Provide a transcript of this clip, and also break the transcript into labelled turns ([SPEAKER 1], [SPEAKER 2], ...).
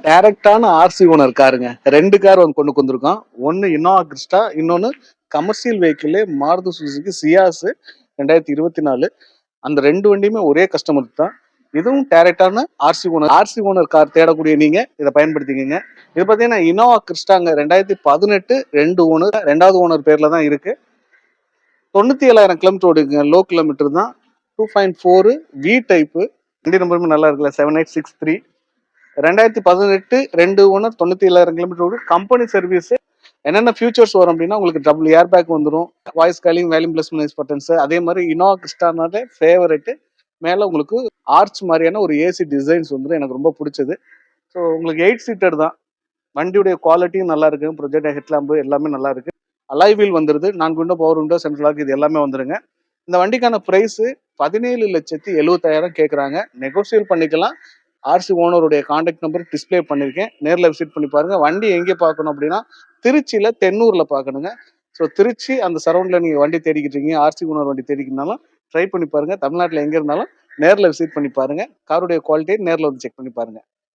[SPEAKER 1] டைரக்டான RC owner காருங்க. 2 car வந்து கொண்டு வந்திருக்கோம். ஒன்னு இன்னோவா கிறிஸ்டா, இன்னொன்னு commercial vehicle Maruti Suzuki Ciaz 2024. அந்த 2 வண்டியுமே ஒரே கஸ்டமர் தான். இதுவும் டைரக்டான ஆர்சி ஓனர் கார் தேடக்கூடிய நீங்க இதை பயன்படுத்திக்கங்க. இது பார்த்தீங்கன்னா இன்னோவா கிறிஸ்டாங்க 2018 2 ஓனர், 2வது ஓனர் பேர்ல தான் இருக்கு. 97,000 கிலோமீட்டர் ஓடுங்க. லோ கிலோமீட்டர் தான். 2.4 வி டைப்பு. வண்டி நம்பருமே நல்லா இருக்குல்ல, 7863. 2018 2 ஓனர், 97,000 கிலோமீட்டர் ஓடும். Company service. என்னென்ன ஃபியூச்சர்ஸ் வரும் அப்படின்னா உங்களுக்கு டபுள் ஏர் பேக் வந்துடும், voice calling, volume plus minus buttons. அதே மாதிரி இன்னோவா கிறிஸ்டானாலே ஃபேவரட். மேலே உங்களுக்கு ஆர்ச் மாதிரியான ஒரு ஏசி டிசைன்ஸ் வந்துடும். எனக்கு ரொம்ப பிடிச்சது. ஸோ உங்களுக்கு 8 சீட்டர் தான். வண்டியுடைய குவாலிட்டியும் நல்லா இருக்கு. ப்ரொஜெக்ட் ஹெட்லாம்பு எல்லாமே நல்லா இருக்கு. அலாய் வீல் வந்துருது. 4 window, power window, central lock, இது எல்லாமே வந்துருங்க. இந்த வண்டிக்கான பிரைஸ் 17,70,000 கேட்குறாங்க. நெகோசியேட் பண்ணிக்கலாம். ஆர்சி ஓனருடைய கான்டாக்ட் நம்பர் டிஸ்பிளே பண்ணியிருக்கேன். நேரில் விசிட் பண்ணி பாருங்க. வண்டி எங்கே பார்க்கணும் அப்படின்னா திருச்சியில் தென்னூரில் பார்க்கணுங்க. ஸோ திருச்சி அந்த சரௌண்டில் நீங்கள் வண்டி தேடிக்கிட்டீங்க, ஆர்சி ஓனர் வண்டி தேடிக்கிட்டாலும் ட்ரை பண்ணி பாருங்க. தமிழ்நாட்டில் எங்கே இருந்தாலும் நேரில் விசிட் பண்ணி பாருங்க. காருடைய குவாலிட்டியை நேரில் வந்து செக் பண்ணி பாருங்க.